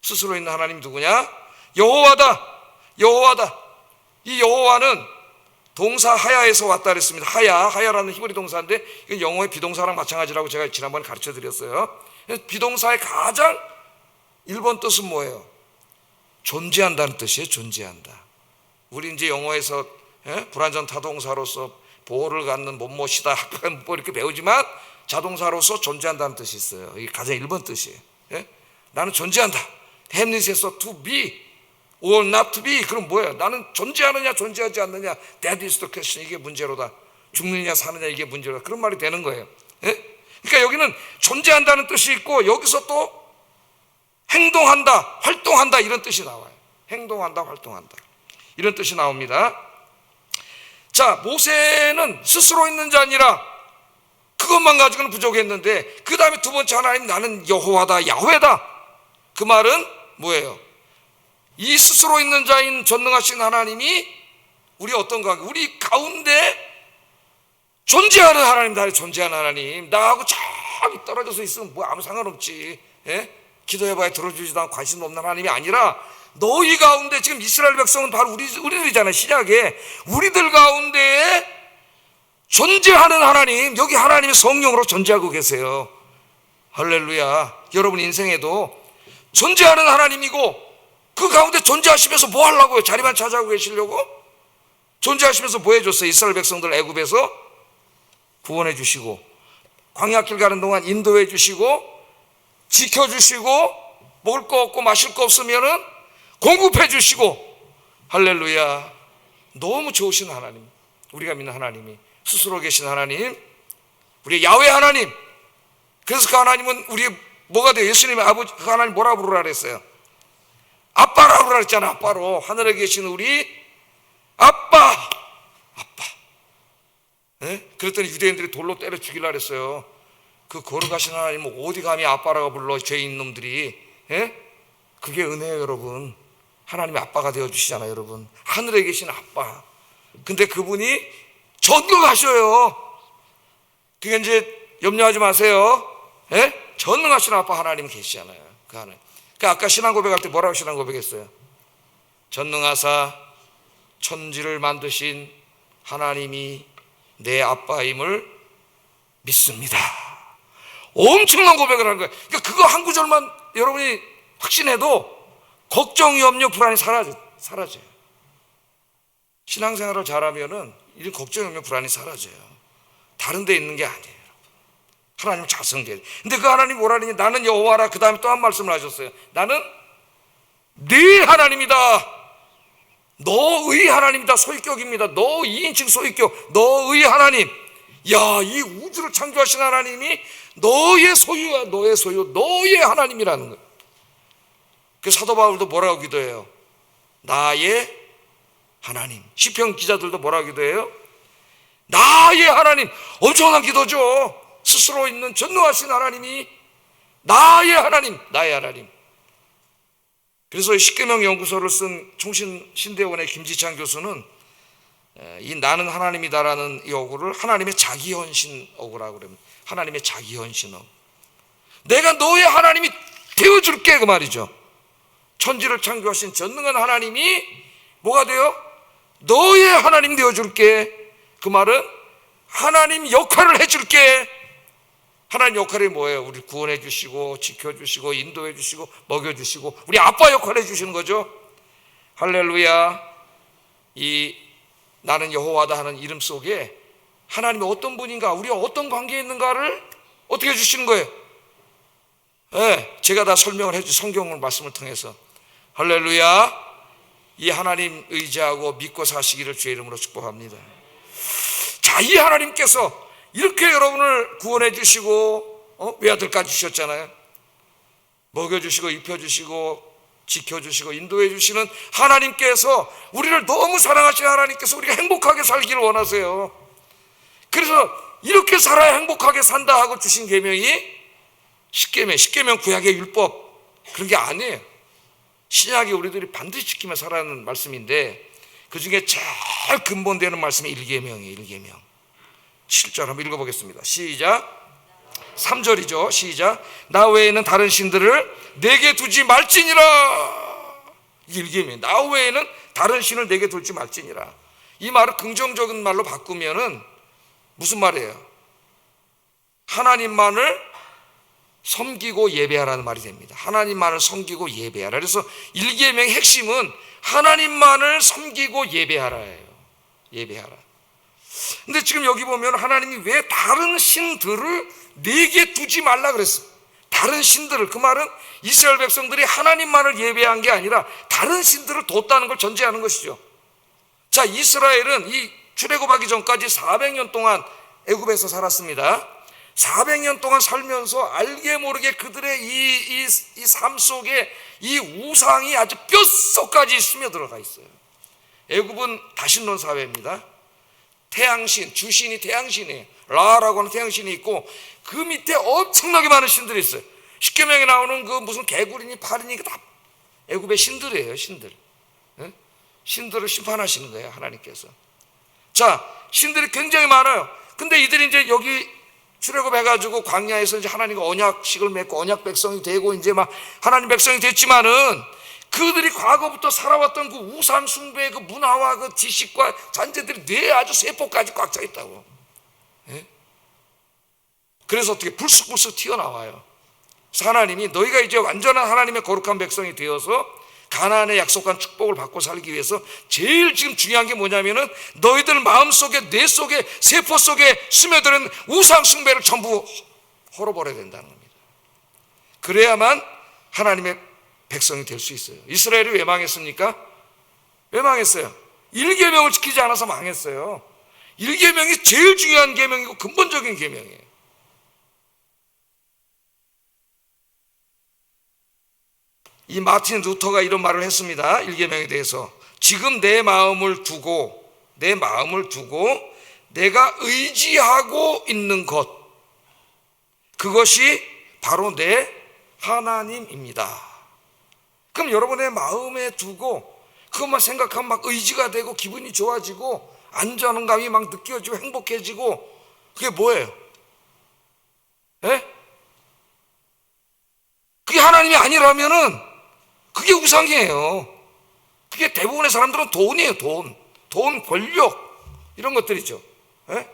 스스로 있는 하나님 누구냐? 여호와다. 여호와다. 이 여호와는 동사 하야에서 왔다 그랬습니다. 하야라는 히브리 동사인데 이건 영어의 비동사랑 마찬가지라고 제가 지난번에 가르쳐 드렸어요. 비동사의 가장 1번 뜻은 뭐예요? 존재한다는 뜻이에요. 존재한다. 우리 이제 영어에서 불완전 타동사로서 보호를 갖는 뭐뭐시다 뭐 이렇게 배우지만 자동사로서 존재한다는 뜻이 있어요. 이게 가장 1번 뜻이에요. 나는 존재한다. 햄릿에서 to be or not to be. 그럼 뭐예요? 나는 존재하느냐 존재하지 않느냐, that is the question. 이게 문제로다. 죽느냐 사느냐 이게 문제로다. 그런 말이 되는 거예요. 그러니까 여기는 존재한다는 뜻이 있고 여기서 또 행동한다, 활동한다 이런 뜻이 나와요. 행동한다, 활동한다 이런 뜻이 나옵니다. 자, 모세는 스스로 있는 자 아니라 그것만 가지고는 부족했는데 그 다음에 두 번째 하나님, 나는 여호와다, 야훼다. 그 말은 뭐예요? 이 스스로 있는 자인 전능하신 하나님이 우리 어떤 관계, 우리 가운데 존재하는 하나님, 존재하는 하나님. 나하고 저기 떨어져서 있으면 뭐 아무 상관없지. 기도해봐야 들어주지도 않고 관심도 없는 하나님이 아니라 너희 가운데, 지금 이스라엘 백성은 바로 우리들이잖아요. 신약에 우리들 가운데에 존재하는 하나님, 여기 하나님의 성령으로 존재하고 계세요. 할렐루야. 여러분 인생에도 존재하는 하나님이고 그 가운데 존재하시면서 뭐 하려고요? 자리만 차지하고 계시려고? 존재하시면서 뭐 해줬어요? 이스라엘 백성들 애굽에서 구원해 주시고 광야길 가는 동안 인도해 주시고 지켜주시고 먹을 거 없고 마실 거 없으면은 공급해 주시고, 할렐루야. 너무 좋으신 하나님, 우리가 믿는 하나님이 스스로 계신 하나님, 우리 야훼 하나님. 그래서 그 하나님은 우리 뭐가 돼요? 예수님의 아버지, 그 하나님 뭐라 부르라 그랬어요? 아빠라 부르라 그랬잖아. 아빠로. 하늘에 계신 우리 아빠. 그랬더니 유대인들이 돌로 때려 죽이려고 그랬어요. 그 거룩하신 하나님은 어디 감히 아빠라고 불러, 죄인 놈들이. 그게 은혜예요, 여러분. 하나님의 아빠가 되어주시잖아요, 여러분. 하늘에 계신 아빠. 근데 그분이 전능하셔요. 그게 이제 염려하지 마세요. 전능하신 아빠 하나님 계시잖아요. 그 하나님. 그러니까 아까 신앙 고백할 때 뭐라고 신앙 고백했어요? 전능하사 천지를 만드신 하나님이 내 아빠임을 믿습니다. 엄청난 고백을 하는 거예요. 그러니까 그거 한 구절만 여러분이 확신해도 걱정, 염려, 불안이 사라져요. 신앙생활을 잘하면은 이런 걱정, 염려, 불안이 사라져요. 다른 데 있는 게 아니에요. 하나님 자성계. 근데 그 하나님 뭐라 그러냐? 나는 여호와라. 그 다음에 또 한 말씀을 하셨어요. 나는 네 하나님이다. 너의 하나님이다. 소유격입니다. 너 2인칭 소유격. 너의 하나님. 야, 이 우주를 창조하신 하나님이 너의 소유야. 너의 소유. 너의 하나님이라는 거예요. 그 사도 바울도 뭐라고 기도해요? 나의 하나님. 시편 기자들도 뭐라고 기도해요? 나의 하나님. 엄청난 기도죠. 스스로 있는 전능하신 하나님이 나의 하나님, 나의 하나님. 그래서 십계명 연구소를 쓴 총신신대원의 김지찬 교수는 이 나는 하나님이다라는 이 어구를 하나님의 자기헌신 어구라고 그럽니다. 하나님의 자기헌신 어구. 내가 너의 하나님이 되어줄게, 그 말이죠. 천지를 창조하신 전능한 하나님이 뭐가 돼요? 너의 하나님 되어줄게. 그 말은 하나님 역할을 해줄게. 하나님 역할이 뭐예요? 우리 구원해 주시고 지켜주시고 인도해 주시고 먹여주시고 우리 아빠 역할을 해주시는 거죠. 할렐루야. 이 나는 여호와다 하는 이름 속에 하나님이 어떤 분인가, 우리가 어떤 관계에 있는가를 어떻게 해주시는 거예요? 제가 다 설명을 해주, 성경을 말씀을 통해서. 할렐루야. 이 하나님 의지하고 믿고 사시기를 주의 이름으로 축복합니다. 자, 이 하나님께서 이렇게 여러분을 구원해 주시고 외아들까지 주셨잖아요. 먹여주시고 입혀주시고 지켜주시고 인도해 주시는 하나님께서, 우리를 너무 사랑하시는 하나님께서 우리가 행복하게 살기를 원하세요. 그래서 이렇게 살아야 행복하게 산다 하고 주신 계명이 십계명 구약의 율법, 그런 게 아니에요. 신약이 우리들이 반드시 지키며 살아야 하는 말씀인데 그 중에 제일 근본되는 말씀이 1계명이에요. 1계명 7절 한번 읽어보겠습니다. 시작. 3절이죠. 시작. 나 외에는 다른 신들을 내게 두지 말지니라. 일기면 나 외에는 다른 신을 내게 둘지 말지니라. 이 말을 긍정적인 말로 바꾸면은 무슨 말이에요? 하나님만을 섬기고 예배하라는 말이 됩니다. 하나님만을 섬기고 예배하라. 그래서 일계명의 핵심은 하나님만을 섬기고 예배하라예요. 예배하라. 근데 지금 여기 보면 하나님이 왜 다른 신들을 내게 두지 말라 그랬어요? 다른 신들을, 그 말은 이스라엘 백성들이 하나님만을 예배한 게 아니라 다른 신들을 뒀다는 걸 전제하는 것이죠. 자, 이스라엘은 이 출애굽하기 전까지 400년 동안 애굽에서 살았습니다. 400년 동안 살면서 알게 모르게 그들의 이 삶 속에 이 우상이 아주 뼛속까지 스며들어가 있어요. 애굽은 다신론 사회입니다. 태양신, 주신이 태양신이에요. 라라고 하는 태양신이 있고 그 밑에 엄청나게 많은 신들이 있어요. 십계명에 나오는 그 무슨 개구리니 파리니 다 애굽의 신들이에요. 신들. 신들을 심판하시는 거예요, 하나님께서. 자, 신들이 굉장히 많아요. 근데 이들이 이제 여기 출애굽해가지고 광야에서 이제 하나님과 언약식을 맺고 언약 백성이 되고 이제 막 하나님 백성이 됐지만은 그들이 과거부터 살아왔던 그 우상 숭배의 그 문화와 그 지식과 잔재들이 뇌에 아주 세포까지 꽉 차 있다고. 예? 그래서 어떻게 불쑥불쑥 튀어나와요. 그래서 하나님이 너희가 이제 완전한 하나님의 거룩한 백성이 되어서 가나안의 약속한 축복을 받고 살기 위해서 제일 지금 중요한 게 뭐냐면은 너희들 마음속에 뇌 속에 세포 속에 스며드는 우상 숭배를 전부 헐어버려야 된다는 겁니다. 그래야만 하나님의 백성이 될 수 있어요. 이스라엘이 왜 망했습니까? 왜 망했어요? 1계명을 지키지 않아서 망했어요. 1계명이 제일 중요한 계명이고 근본적인 계명이에요. 이 마틴 루터가 이런 말을 했습니다. 1계명에 대해서. 지금 내 마음을 두고 내가 의지하고 있는 것, 그것이 바로 내 하나님입니다. 그럼 여러분의 마음에 두고 그것만 생각하면 막 의지가 되고 기분이 좋아지고 안전감이 막 느껴지고 행복해지고, 그게 뭐예요? 예? 그게 하나님이 아니라면은 그게 우상이에요. 그게 대부분의 사람들은 돈이에요. 돈, 권력 이런 것들이죠. 예?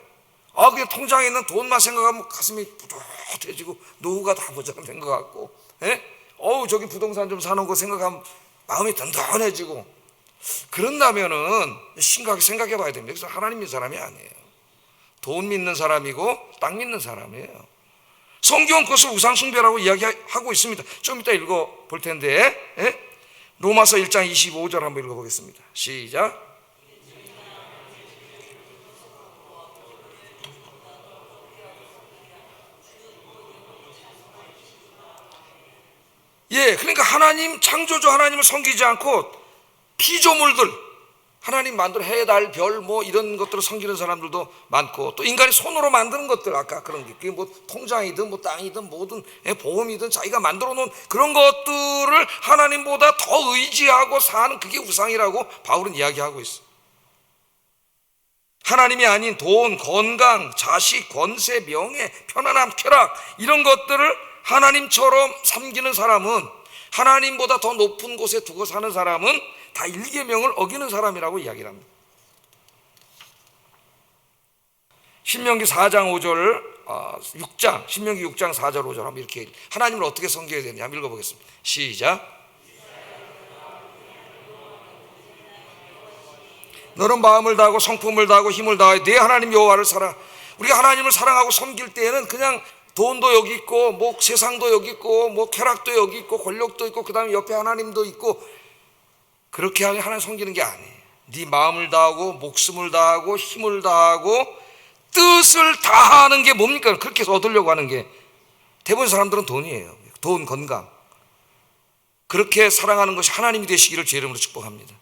그냥 통장에 있는 돈만 생각하면 가슴이 뿌듯해지고 노후가 다 보장된 것 같고, 예? 저기 부동산 좀 사는 거 생각하면 마음이 든든해지고. 그런다면은 심각하게 생각해 봐야 됩니다. 그래서 하나님 믿는 사람이 아니에요. 돈 믿는 사람이고 땅 믿는 사람이에요. 성경은 그것을 우상숭배라고 이야기하고 있습니다. 좀 이따 읽어볼 텐데, 예? 로마서 1장 25절 한번 읽어보겠습니다. 시작. 예, 그러니까 하나님, 창조주 하나님을 섬기지 않고 피조물들, 하나님 만든 해, 달, 별 뭐 이런 것들을 섬기는 사람들도 많고, 또 인간이 손으로 만드는 것들, 아까 그런 게 그게 뭐 통장이든 뭐 땅이든 뭐든 보험이든 자기가 만들어 놓은 그런 것들을 하나님보다 더 의지하고 사는, 그게 우상이라고 바울은 이야기하고 있어. 하나님이 아닌 돈, 건강, 자식, 권세, 명예, 편안함, 쾌락 이런 것들을 하나님처럼 섬기는 사람은, 하나님보다 더 높은 곳에 두고 사는 사람은 다 1계명을 어기는 사람이라고 이야기를 합니다. 신명기 4장 5절, 신명기 6장 4절 5절 한번 이렇게 하나님을 어떻게 섬겨야 되느냐 한번 읽어보겠습니다. 시작. 너는 마음을 다하고 성품을 다하고 힘을 다하여 내 하나님 여호와를 사랑. 우리가 하나님을 사랑하고 섬길 때에는 그냥 돈도 여기 있고 뭐 세상도 여기 있고 뭐 쾌락도 여기 있고 권력도 있고 그 다음에 옆에 하나님도 있고 그렇게 하나님 섬기는 게 아니에요. 네 마음을 다하고 목숨을 다하고 힘을 다하고 뜻을 다하는 게 뭡니까? 그렇게 해서 얻으려고 하는 게 대부분 사람들은 돈이에요. 돈, 건강. 그렇게 사랑하는 것이 하나님이 되시기를 제 이름으로 축복합니다.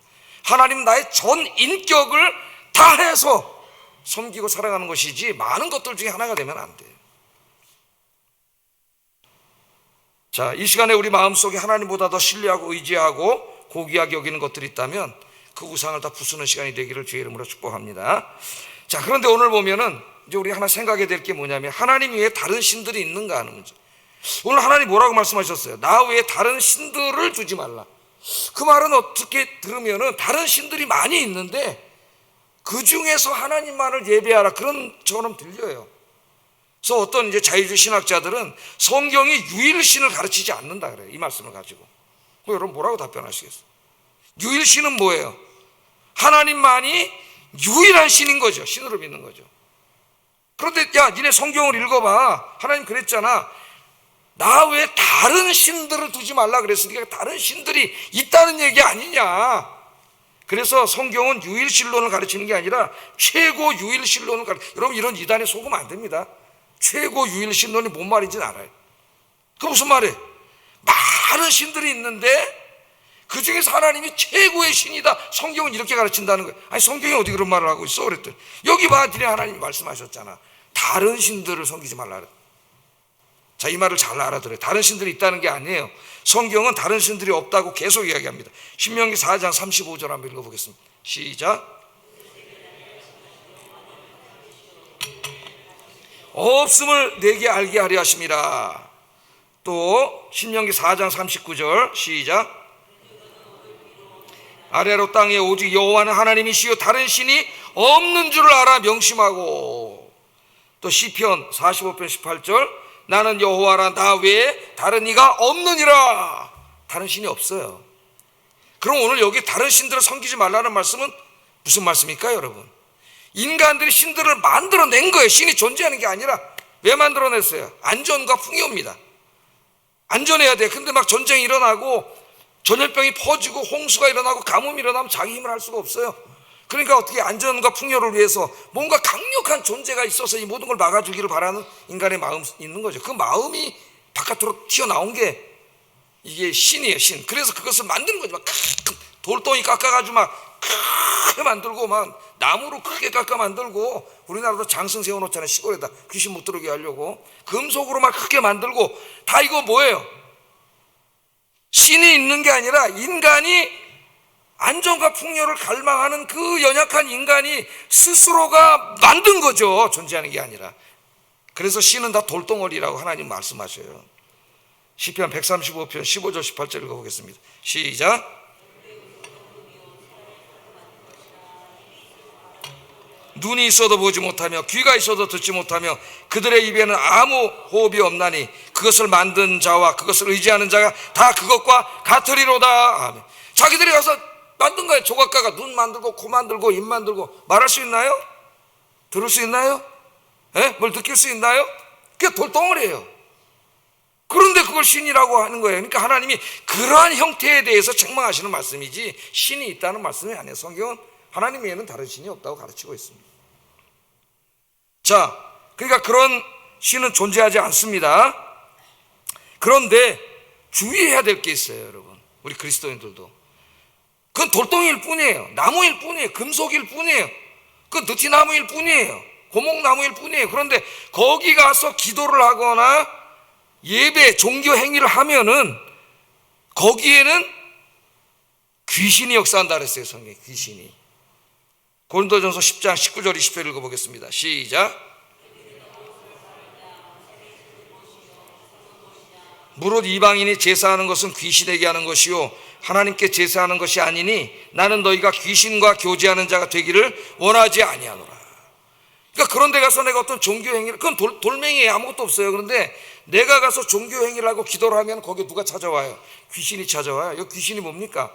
하나님은 나의 전 인격을 다해서 섬기고 사랑하는 것이지 많은 것들 중에 하나가 되면 안 돼요. 자, 이 시간에 우리 마음속에 하나님보다 더 신뢰하고 의지하고 고귀하게 여기는 것들이 있다면 그 우상을 다 부수는 시간이 되기를 주의 이름으로 축복합니다. 자, 그런데 오늘 보면은 이제 우리 하나 생각해야 될 게 뭐냐면 하나님 외에 다른 신들이 있는가 하는 문제. 오늘 하나님 뭐라고 말씀하셨어요? 나 외에 다른 신들을 두지 말라. 그 말은 어떻게 들으면은 다른 신들이 많이 있는데 그 중에서 하나님만을 예배하라 그런 처럼 들려요. 그래서 어떤 이제 자유주의 신학자들은 성경이 유일신을 가르치지 않는다 그래요. 이 말씀을 가지고. 그럼 여러분 뭐라고 답변하시겠어요? 유일신은 뭐예요? 하나님만이 유일한 신인 거죠. 신으로 믿는 거죠. 그런데 야 니네 성경을 읽어봐. 하나님 그랬잖아. 나 외에 다른 신들을 두지 말라 그랬으니까 다른 신들이 있다는 얘기 아니냐. 그래서 성경은 유일신론을 가르치는 게 아니라 최고 유일신론을 여러분 이런 이단에 속으면 안 됩니다. 최고 유일신론이 뭔 말인지는 알아요. 그 무슨 말이에요? 많은 신들이 있는데 그 중에서 하나님이 최고의 신이다. 성경은 이렇게 가르친다는 거예요. 아니 성경이 어디 그런 말을 하고 있어 그랬더니 여기 봐 니네 하나님이 말씀하셨잖아. 다른 신들을 섬기지 말라. 자, 이 말을 잘 알아들어요. 다른 신들이 있다는 게 아니에요. 성경은 다른 신들이 없다고 계속 이야기합니다. 신명기 4장 35절 한번 읽어보겠습니다. 시작. 없음을 내게 알게 하려 하심이라. 또 신명기 4장 39절 시작. 아래로 땅에 오직 여호와는 하나님이시요 다른 신이 없는 줄을 알아 명심하고. 또 시편 45편 18절 나는 여호와라 나 외에 다른 이가 없느니라. 다른 신이 없어요. 그럼 오늘 여기 다른 신들을 섬기지 말라는 말씀은 무슨 말씀입니까 여러분? 인간들이 신들을 만들어낸 거예요. 신이 존재하는 게 아니라. 왜 만들어냈어요? 안전과 풍요입니다. 안전해야 돼. 근데 막 전쟁이 일어나고 전염병이 퍼지고 홍수가 일어나고 가뭄이 일어나면 자기 힘을 할 수가 없어요. 그러니까 어떻게 안전과 풍요를 위해서 뭔가 강력한 존재가 있어서 이 모든 걸 막아주기를 바라는 인간의 마음이 있는 거죠. 그 마음이 바깥으로 튀어나온 게 이게 신이에요. 신. 그래서 그것을 만드는 거죠. 막 돌덩이 깎아가지고 막 크게 만들고 막 나무로 크게 깎아 만들고 우리나라도 장승 세워놓잖아요. 시골에다 귀신 못 들어오게 하려고 금속으로 막 크게 만들고 다 이거 뭐예요? 신이 있는 게 아니라 인간이 안전과 풍요를 갈망하는 그 연약한 인간이 스스로가 만든 거죠. 존재하는 게 아니라. 그래서 신은 다 돌덩어리라고 하나님 말씀하셔요. 시편 135편 15절 18절 읽어보겠습니다. 시작. 눈이 있어도 보지 못하며 귀가 있어도 듣지 못하며 그들의 입에는 아무 호흡이 없나니 그것을 만든 자와 그것을 의지하는 자가 다 그것과 같으리로다. 아멘. 자기들이 가서 만든 거예요. 조각가가 눈 만들고 코 만들고 입 만들고 말할 수 있나요? 들을 수 있나요? 뭘 느낄 수 있나요? 그게 돌덩어리예요. 그런데 그걸 신이라고 하는 거예요. 그러니까 하나님이 그러한 형태에 대해서 책망하시는 말씀이지 신이 있다는 말씀이 아니에요. 성경은 하나님 외에는 다른 신이 없다고 가르치고 있습니다. 자, 그러니까 그런 신은 존재하지 않습니다. 그런데 주의해야 될 게 있어요, 여러분. 우리 그리스도인들도. 그건 돌덩이일 뿐이에요. 나무일 뿐이에요. 금속일 뿐이에요. 그건 느티나무일 뿐이에요. 고목나무일 뿐이에요. 그런데 거기 가서 기도를 하거나 예배, 종교 행위를 하면은 거기에는 귀신이 역사한다 그랬어요, 성경에. 귀신이. 고린도전서 10장 19절 20절 읽어보겠습니다. 시작. 무릇 이방인이 제사하는 것은 귀신에게 하는 것이요 하나님께 제사하는 것이 아니니 나는 너희가 귀신과 교제하는 자가 되기를 원하지 아니하노라. 그러니까 그런 데 가서 내가 어떤 종교 행위를, 그건 돌멩이에 아무것도 없어요. 그런데 내가 가서 종교 행위를 하고 기도를 하면 거기에 누가 찾아와요? 귀신이 찾아와요. 이 귀신이 뭡니까?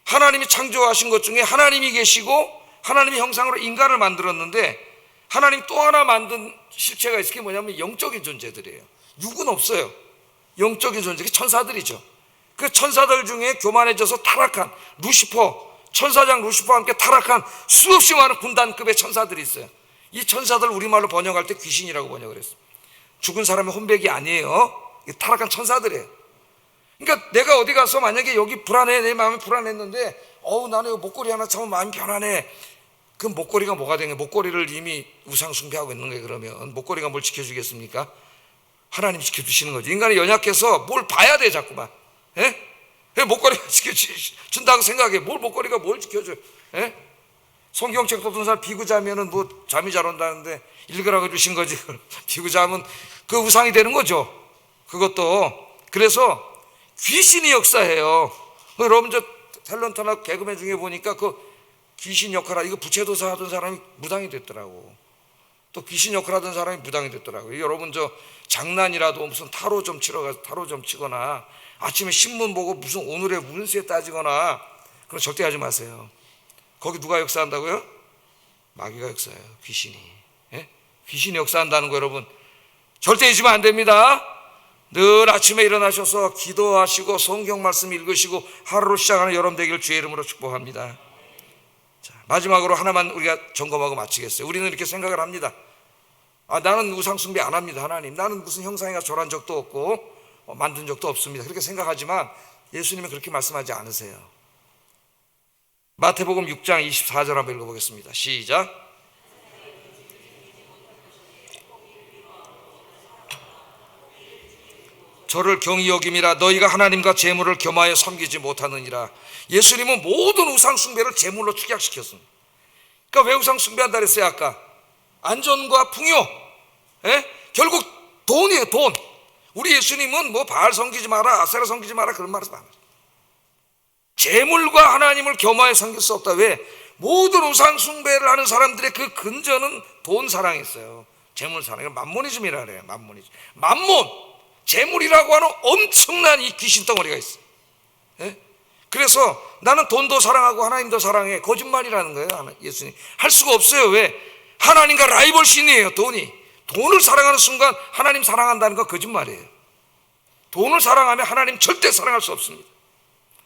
하나님이 창조하신 것 중에 하나님이 계시고 하나님의 형상으로 인간을 만들었는데 하나님 또 하나 만든 실체가 있을 게 뭐냐면 영적인 존재들이에요. 육은 없어요. 영적인 존재, 천사들이죠. 그 천사들 중에 교만해져서 타락한 루시퍼, 천사장 루시퍼와 함께 타락한 수없이 많은 군단급의 천사들이 있어요. 이 천사들 우리말로 번역할 때 귀신이라고 번역을 했어요. 죽은 사람의 혼백이 아니에요. 타락한 천사들이에요. 그러니까 내가 어디 가서 만약에 여기 불안해, 내 마음이 불안했는데 나는 이 목걸이 하나 참으면 마음이 편안해. 그 목걸이가 뭐가 되는 거예요? 목걸이를 이미 우상 숭배하고 있는 거예요. 그러면 목걸이가 뭘 지켜주겠습니까? 하나님이 지켜주시는 거죠. 인간이 연약해서 뭘 봐야 돼 자꾸만. 왜 목걸이가 지켜준다고 생각해? 목걸이가 뭘 지켜줘요? 성경책 어떤 사람 비구자면은 뭐 잠이 잘 온다는데 읽으라고 주신 거지. 비구자면 그 우상이 되는 거죠. 그것도. 그래서 귀신이 역사해요. 여러분 저 탤런트나 개그맨 중에 보니까 그 귀신 역할, 이거 부채도사 하던 사람이 무당이 됐더라고. 또 귀신 역할 하던 사람이 무당이 됐더라고요. 여러분 저 장난이라도 무슨 타로 좀 치러 가서 타로 좀 치거나 아침에 신문 보고 무슨 오늘의 운세 따지거나 그럼 절대 하지 마세요. 거기 누가 역사한다고요? 마귀가 역사해요. 귀신이. 예? 귀신이 역사한다는 거 여러분 절대 잊으면 안 됩니다. 늘 아침에 일어나셔서 기도하시고 성경 말씀 읽으시고 하루를 시작하는 여러분 되기를 주의 이름으로 축복합니다. 자, 마지막으로 하나만 우리가 점검하고 마치겠어요. 우리는 이렇게 생각을 합니다. 나는 우상 숭배 안 합니다. 하나님, 나는 무슨 형상이가 절한 적도 없고 만든 적도 없습니다. 그렇게 생각하지만 예수님은 그렇게 말씀하지 않으세요. 마태복음 6장 24절 한번 읽어보겠습니다. 시작. 저를 경히 여김이라 너희가 하나님과 재물을 겸하여 섬기지 못하느니라. 예수님은 모든 우상 숭배를 재물로 축약시켰습니다. 그러니까 왜 우상 숭배한다 그랬어요? 아까 안전과 풍요, 결국 돈이에요. 돈. 우리 예수님은 뭐 바알 섬기지 마라, 아세라 섬기지 마라 그런 말을 안 해요. 재물과 하나님을 겸하여 섬길 수 없다. 왜? 모든 우상 숭배를 하는 사람들의 그 근저는 돈 사랑이 있어요. 재물 사랑. 만모니즘이라 그래요. 만모니즘. 만몬, 재물이라고 하는 엄청난 이 귀신 덩어리가 있어요. 그래서 나는 돈도 사랑하고 하나님도 사랑해. 거짓말이라는 거예요. 예수님 할 수가 없어요. 왜? 하나님과 라이벌 신이에요. 돈을 사랑하는 순간 하나님 사랑한다는 거 거짓말이에요. 돈을 사랑하면 하나님 절대 사랑할 수 없습니다.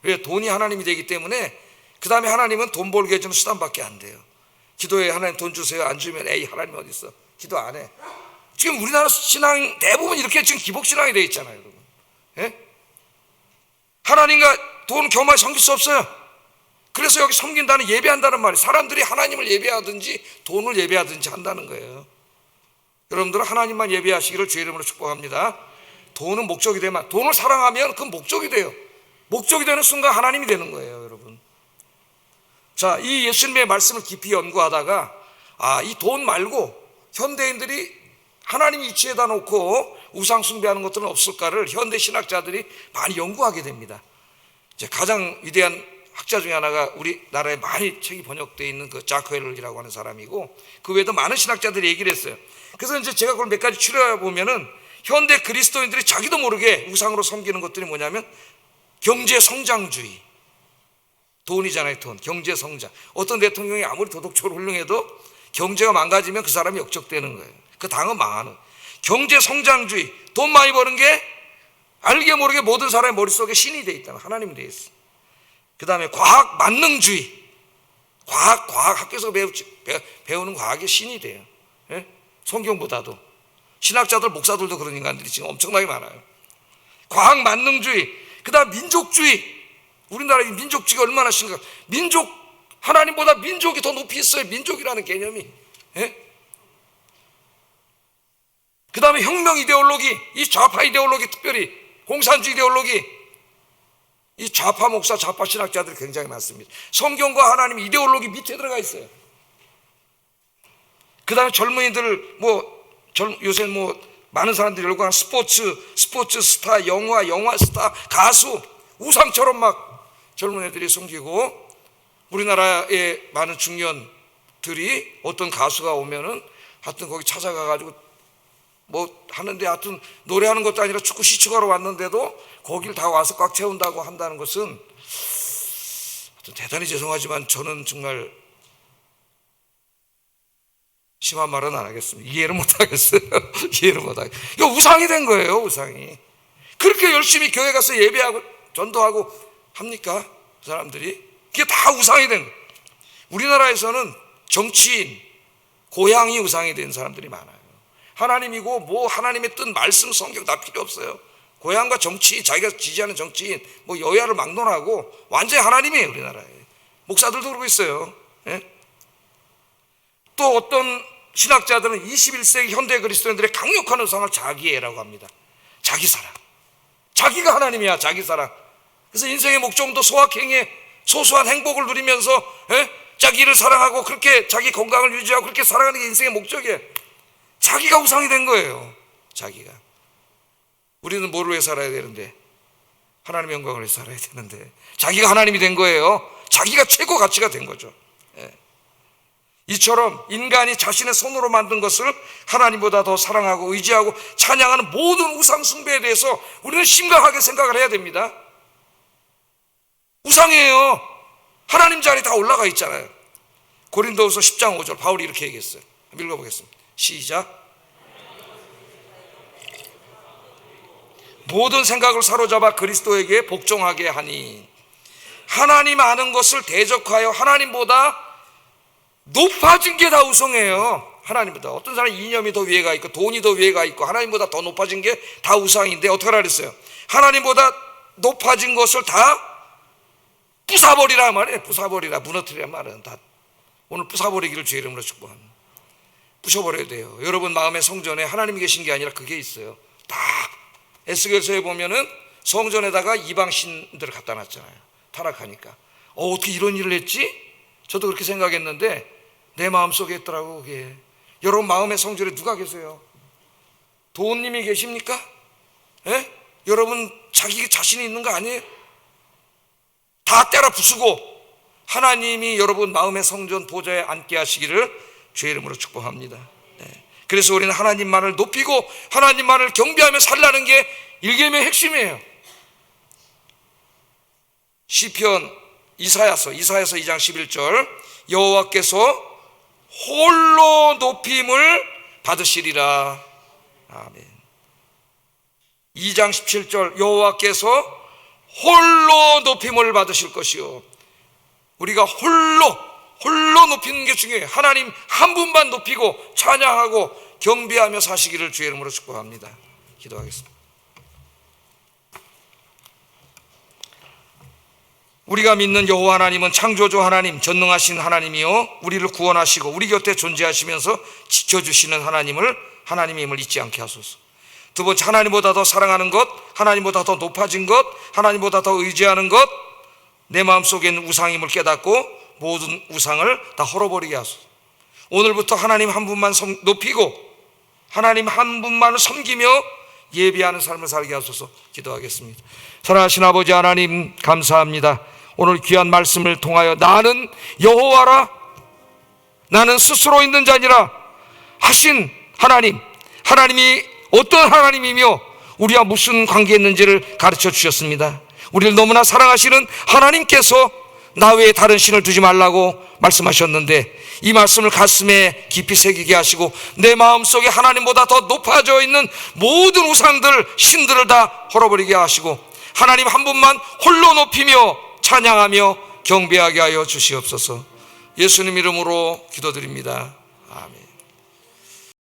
왜? 돈이 하나님이 되기 때문에. 그 다음에 하나님은 돈 벌게 해주는 수단밖에 안 돼요. 기도에 하나님 돈 주세요 안 주면 에이 하나님 어디 있어, 기도 안 해. 지금 우리나라 신앙 대부분 이렇게 지금 기복신앙이 되어 있잖아요, 여러분. 하나님과 돈 겸하여 섬길 수 없어요. 그래서 여기 섬긴다는, 예배한다는 말이 사람들이 하나님을 예배하든지 돈을 예배하든지 한다는 거예요. 여러분들은 하나님만 예배하시기를 주의 이름으로 축복합니다. 돈은 목적이 되면, 돈을 사랑하면 그 목적이 돼요. 목적이 되는 순간 하나님이 되는 거예요, 여러분. 자, 이 예수님의 말씀을 깊이 연구하다가 이 돈 말고 현대인들이 하나님 이치에다 놓고 우상 숭배하는 것들은 없을까를 현대 신학자들이 많이 연구하게 됩니다. 이제 가장 위대한 학자 중에 하나가 우리나라에 많이 책이 번역되어 있는 그 자크웰이라고 하는 사람이고, 그 외에도 많은 신학자들이 얘기를 했어요. 그래서 이제 제가 그걸 몇 가지 추려해 보면은 현대 그리스도인들이 자기도 모르게 우상으로 섬기는 것들이 뭐냐면 경제 성장주의. 돈이잖아요, 돈. 경제 성장. 어떤 대통령이 아무리 도덕적으로 훌륭해도 경제가 망가지면 그 사람이 역적되는 거예요. 그 당은 망하는. 경제 성장주의. 돈 많이 버는 게 알게 모르게 모든 사람의 머릿속에 신이 돼 있다. 하나님이 돼 있어. 그 다음에 과학 만능주의. 과학 학교에서 배우는 과학이 신이 돼요. 성경보다도. 신학자들, 목사들도 그런 인간들이 지금 엄청나게 많아요. 과학 만능주의. 그 다음 민족주의. 우리나라의 민족주의가 얼마나 심각해. 민족, 하나님보다 민족이 더 높이 있어요. 민족이라는 개념이. 그 다음에 혁명 이데올로기. 이 좌파 이데올로기, 특별히 공산주의 이데올로기. 이 좌파 목사, 좌파 신학자들이 굉장히 많습니다. 성경과 하나님 이데올로기 밑에 들어가 있어요. 그 다음에 젊은이들, 요새 많은 사람들이 열광하는 스포츠 스타, 영화 스타, 가수, 우상처럼 막 젊은 애들이 섬기고, 우리나라의 많은 중년들이 어떤 가수가 오면은 하여튼 거기 찾아가가지고 하는데, 하여튼 노래하는 것도 아니라 축구 시축하러 왔는데도 거기를 다 와서 꽉 채운다고 한다는 것은, 하여튼 대단히 죄송하지만 저는 정말 심한 말은 안 하겠습니다. 이해를 못 하겠어요. 이해를 못 하겠어요. 이거 우상이 된 거예요, 우상이. 그렇게 열심히 교회 가서 예배하고 전도하고 합니까? 그 사람들이? 그게 다 우상이 된 거예요. 우리나라에서는 정치인, 고향이 우상이 된 사람들이 많아요. 하나님이고 하나님의 뜻, 말씀, 성경 다 필요 없어요. 고향과 정치, 자기가 지지하는 정치인, 여야를 막론하고 완전히 하나님이에요, 우리나라에. 목사들도 그러고 있어요. 또 어떤 신학자들은 21세기 현대 그리스도인들의 강력한 우상을 자기애라고 합니다. 자기 사랑. 자기가 하나님이야, 자기 사랑. 그래서 인생의 목적도 소확행에 소소한 행복을 누리면서 자기를 사랑하고 그렇게 자기 건강을 유지하고 그렇게 살아가는 게 인생의 목적이에요. 자기가 우상이 된 거예요. 자기가. 우리는 뭐를 위해 살아야 되는데? 하나님의 영광을 위해 살아야 되는데 자기가 하나님이 된 거예요. 자기가 최고 가치가 된 거죠. 예. 이처럼 인간이 자신의 손으로 만든 것을 하나님보다 더 사랑하고 의지하고 찬양하는 모든 우상 숭배에 대해서 우리는 심각하게 생각을 해야 됩니다. 우상이에요. 하나님 자리 다 올라가 있잖아요. 고린도후서 10장 5절 바울이 이렇게 얘기했어요. 읽어보겠습니다. 시작. 모든 생각을 사로잡아 그리스도에게 복종하게 하니 하나님 아는 것을 대적하여 하나님보다 높아진 게 다 우상이에요. 하나님보다. 어떤 사람은 이념이 더 위에가 있고 돈이 더 위에가 있고 하나님보다 더 높아진 게 다 우상인데 어떻게 하라 그랬어요? 하나님보다 높아진 것을 다 부숴버리라 말이에요. 부숴버리라, 무너뜨리라 말은 다 오늘 부숴버리기를 주의 이름으로 축복합니다. 부셔버려야 돼요. 여러분 마음의 성전에 하나님이 계신 게 아니라 그게 있어요. 다 에스겔서에 보면은 성전에다가 이방 신들을 갖다 놨잖아요. 타락하니까. 어떻게 이런 일을 했지? 저도 그렇게 생각했는데 내 마음속에 있더라고 그게. 여러분 마음의 성전에 누가 계세요? 도원님이 계십니까? 예? 여러분 자기 자신이 있는 거 아니에요? 다 때려 부수고 하나님이 여러분 마음의 성전 보좌에 앉게 하시기를 주의 이름으로 축복합니다. 네. 그래서 우리는 하나님만을 높이고 하나님만을 경배하며 살라는 게 일개명의 핵심이에요. 시편 이사야서 2장 11절 여호와께서 홀로 높임을 받으시리라. 아멘. 2장 17절 여호와께서 홀로 높임을 받으실 것이요. 우리가 홀로 높이는 게 중요해요. 하나님 한 분만 높이고 찬양하고 경배하며 사시기를 주의 이름으로 축복합니다. 기도하겠습니다. 우리가 믿는 여호와 하나님은 창조주 하나님, 전능하신 하나님이요 우리를 구원하시고 우리 곁에 존재하시면서 지켜주시는 하나님임을 잊지 않게 하소서. 두 번째, 하나님보다 더 사랑하는 것, 하나님보다 더 높아진 것, 하나님보다 더 의지하는 것, 내 마음속에 있는 우상임을 깨닫고 모든 우상을 다 헐어버리게 하소서. 오늘부터 하나님 한 분만 높이고 하나님 한 분만을 섬기며 예배하는 삶을 살게 하소서. 기도하겠습니다. 사랑하신 아버지 하나님 감사합니다. 오늘 귀한 말씀을 통하여 나는 여호와라, 나는 스스로 있는 자니라 하신 하나님이 어떤 하나님이며 우리와 무슨 관계있는지를 가르쳐 주셨습니다. 우리를 너무나 사랑하시는 하나님께서 나 외에 다른 신을 두지 말라고 말씀하셨는데 이 말씀을 가슴에 깊이 새기게 하시고 내 마음속에 하나님보다 더 높아져 있는 모든 우상들, 신들을 다 헐어버리게 하시고 하나님 한 분만 홀로 높이며 찬양하며 경배하게 하여 주시옵소서. 예수님 이름으로 기도드립니다. 아멘.